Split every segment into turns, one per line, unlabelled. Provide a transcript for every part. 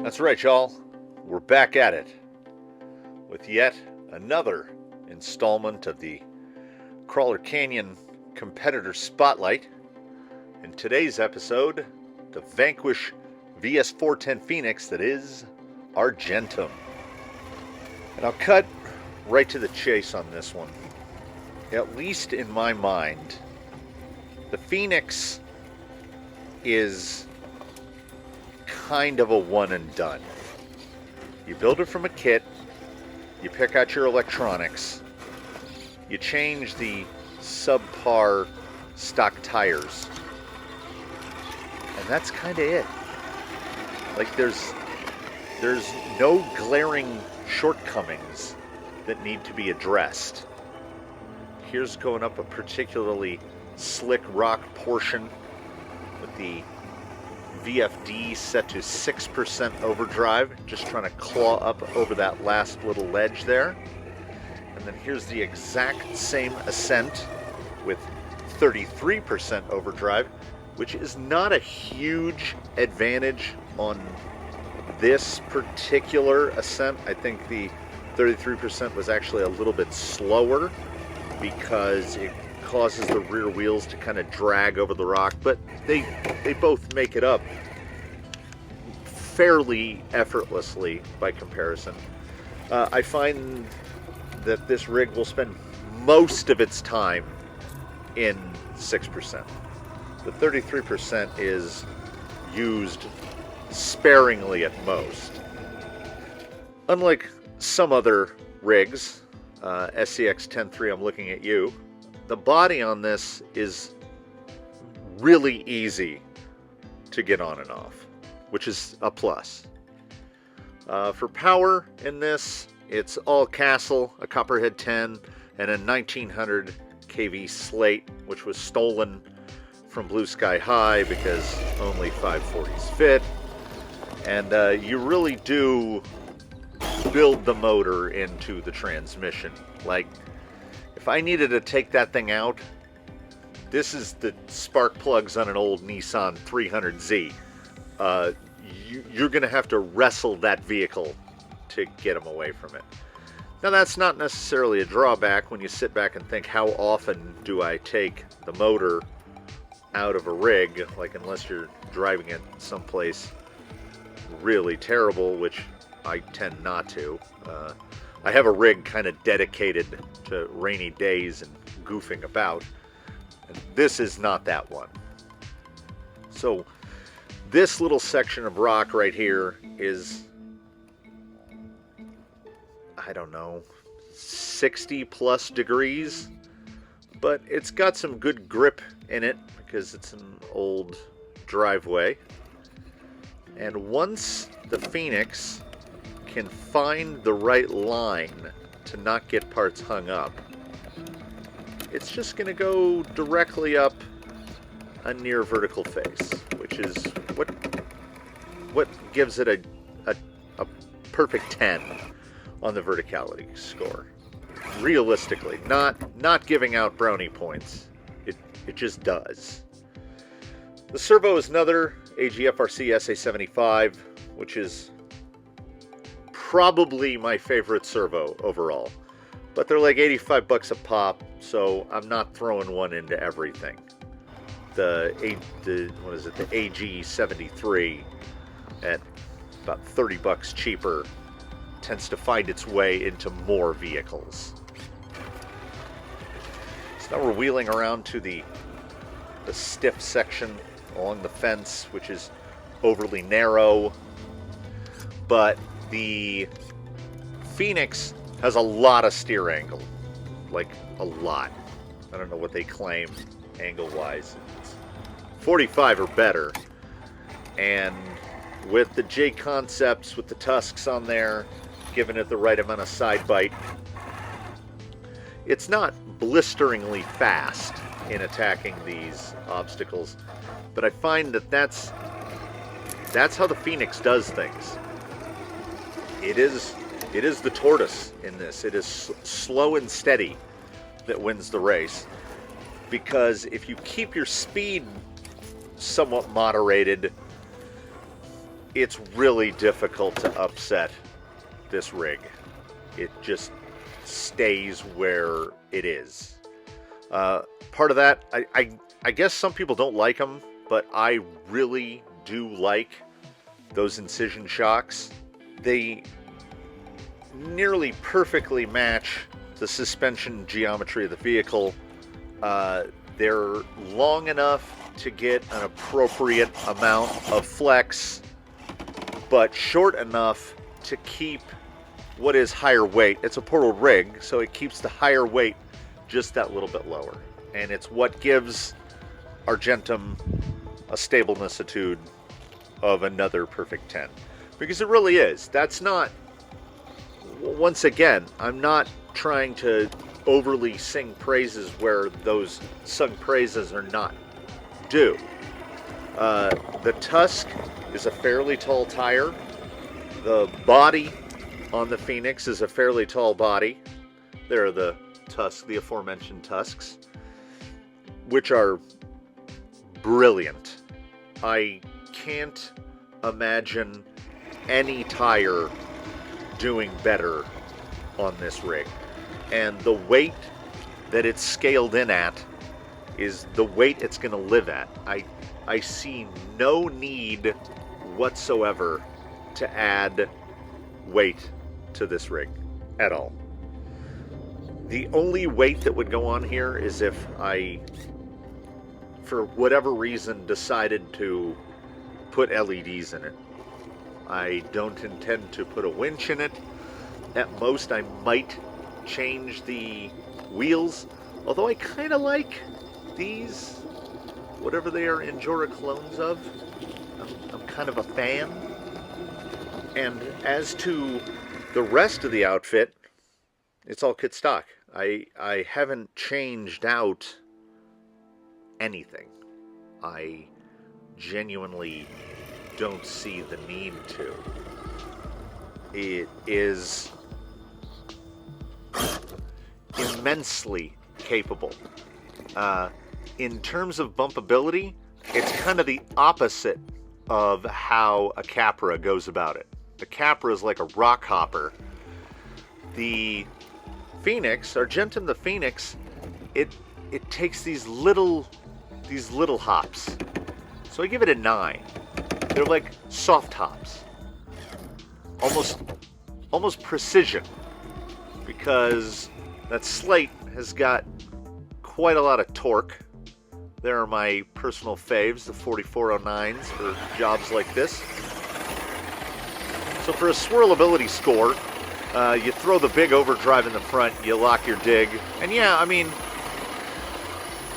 That's right, y'all. We're back at it with yet another installment of the Crawler Canyon Competitor Spotlight. In today's episode, the Vanquish VS4-10 Phoenix that is Argentum. And I'll cut right to the chase on this one. At least in my mind, the Phoenix is kind of a one and done. You build it from a kit, you pick out your electronics, you change the subpar stock tires, and that's kind of it. Like there's no glaring shortcomings that need to be addressed. Here's going up a particularly slick rock portion with the VFD set to 6% overdrive, just trying to claw up over that last little ledge there. And then here's the exact same ascent with 33% overdrive, which is not a huge advantage on this particular ascent. I think the 33% was actually a little bit slower because it causes the rear wheels to kind of drag over the rock, but they both make it up fairly effortlessly by comparison. I find that this rig will spend most of its time in 6%. The 33% is used sparingly at most. Unlike some other rigs, SCX 10.3, I'm looking at you, the body on this is really easy to get on and off, which is a plus. For power in this, it's all Castle, a Copperhead 10, and a 1900 kV slate, which was stolen from Blue Sky High because only 540s fit. And you really do build the motor into the transmission. Like, if I needed to take that thing out, this is the spark plugs on an old Nissan 300Z. You're going to have to wrestle that vehicle to get them away from it. Now, that's not necessarily a drawback when you sit back and think, how often do I take the motor out of a rig? Like, unless you're driving it someplace really terrible, which I tend not to. I have a rig kind of dedicated to rainy days and goofing about, and this is not that one. So this little section of rock right here is, I don't know, 60 plus degrees, but it's got some good grip in it because it's an old driveway. And once the Phoenix can find the right line to not get parts hung up, it's just going to go directly up a near vertical face, which is what gives it a perfect 10 on the verticality score. Realistically, not giving out brownie points. It just does. The servo is another AGFRC SA75, which is probably my favorite servo overall, but they're like 85 bucks a pop, so I'm not throwing one into everything. The AG73 at about 30 bucks cheaper tends to find its way into more vehicles. So now we're wheeling around to the stiff section along the fence, which is overly narrow, but the Phoenix has a lot of steer angle, like a lot. I don't know what they claim angle-wise. It's 45 or better, and with the J Concepts, with the tusks on there, giving it the right amount of side bite, it's not blisteringly fast in attacking these obstacles, but I find that that's how the Phoenix does things. It is the tortoise in this. It is slow and steady that wins the race, because if you keep your speed somewhat moderated, it's really difficult to upset this rig. It just stays where it is. Part of that, I guess some people don't like them, but I really do like those incision shocks. They nearly perfectly match the suspension geometry of the vehicle. They're long enough to get an appropriate amount of flex, but short enough to keep what is higher weight. It's a portal rig, so it keeps the higher weight just that little bit lower. And it's what gives Argentum a stablenessitude of another perfect 10. Because it really is. That's not, once again, I'm not trying to overly sing praises where those sung praises are not due. The Tusk is a fairly tall tire. The body on the Phoenix is a fairly tall body. There are the Tusk, the aforementioned Tusks, which are brilliant. I can't imagine any tire doing better on this rig. And the weight that it's scaled in at is the weight it's going to live at. I see no need whatsoever to add weight to this rig at all. The only weight that would go on here is if I, for whatever reason, decided to put LEDs in it. I don't intend to put a winch in it. At most, I might change the wheels, although I kind of like these, whatever they are, Injora clones of. I'm kind of a fan. And as to the rest of the outfit, it's all kit stock. I haven't changed out anything. I genuinely don't see the need to. It is immensely capable. In terms of bumpability, it's kind of the opposite of how a Capra goes about it. The Capra is like a rock hopper. The Phoenix, Argentum the Phoenix, it takes these little hops. So I give it a 9. They're like soft hops. Almost precision, because that slate has got quite a lot of torque. There are my personal faves, the 4409s, for jobs like this. So for a swirlability score, you throw the big overdrive in the front, you lock your dig, and yeah, I mean,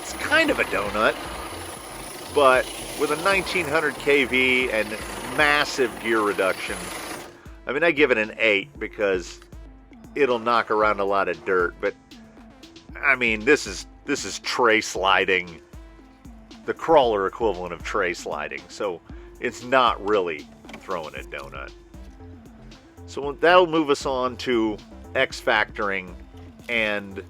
it's kind of a donut, but with a 1900 kV and massive gear reduction, I mean, I give it an 8 because it'll knock around a lot of dirt, but I mean, this is tray sliding, the crawler equivalent of tray sliding, so it's not really throwing a donut. So that'll move us on to X-factoring, and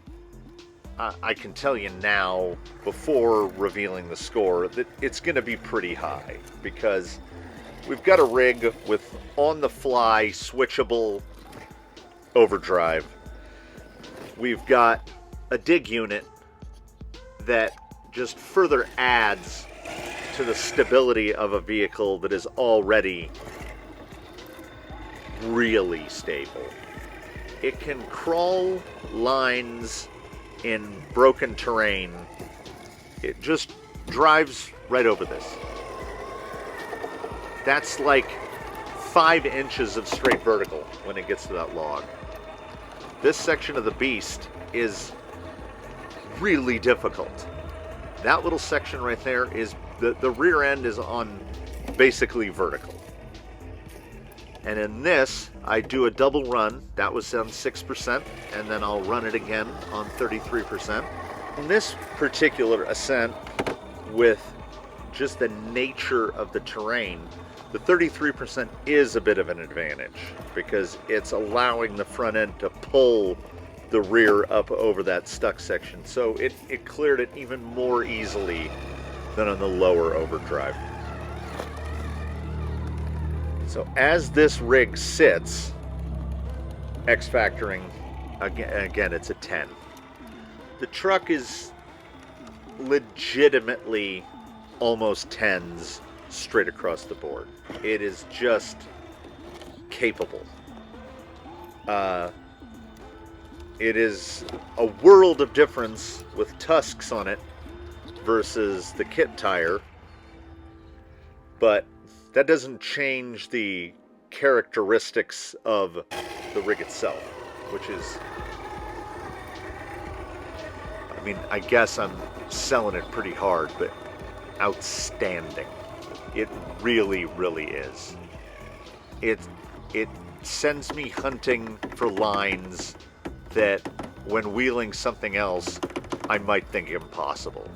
I can tell you now, before revealing the score, that it's going to be pretty high, because we've got a rig with on-the-fly switchable overdrive. We've got a dig unit that just further adds to the stability of a vehicle that is already really stable. It can crawl lines in broken terrain. It just drives right over this. That's like 5 inches of straight vertical when it gets to that log. This section of the beast is really difficult. That little section right there is, the rear end is on basically vertical. And in this, I do a double run. That was on 6%, and then I'll run it again on 33%. In this particular ascent, with just the nature of the terrain, the 33% is a bit of an advantage, because it's allowing the front end to pull the rear up over that stuck section. So it cleared it even more easily than on the lower overdrive. So as this rig sits, X-factoring, again, it's a 10. The truck is legitimately almost 10s straight across the board. It is just capable. It is a world of difference with tusks on it versus the kit tire, but that doesn't change the characteristics of the rig itself, which is, I mean, I guess I'm selling it pretty hard, but outstanding. It really, really is. It sends me hunting for lines that, when wheeling something else, I might think impossible.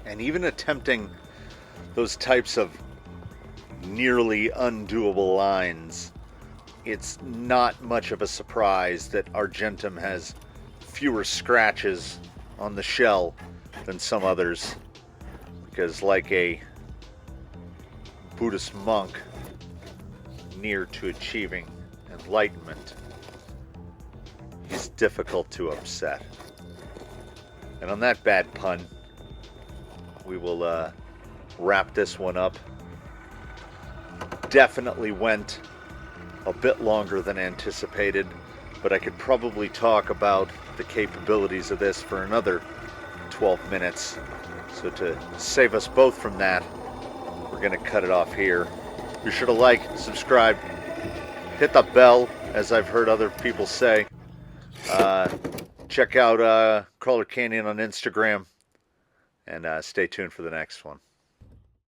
And even attempting those types of nearly undoable lines, it's not much of a surprise that Argentum has fewer scratches on the shell than some others, because like a Buddhist monk near to achieving enlightenment, he's difficult to upset. And on that bad pun, we will wrap this one up. Definitely went a bit longer than anticipated, but I could probably talk about the capabilities of this for another 12 minutes. So to save us both from that, we're going to cut it off here. Be sure to like, subscribe, hit the bell, as I've heard other people say. Check out Crawler Canyon on Instagram, and stay tuned for the next one.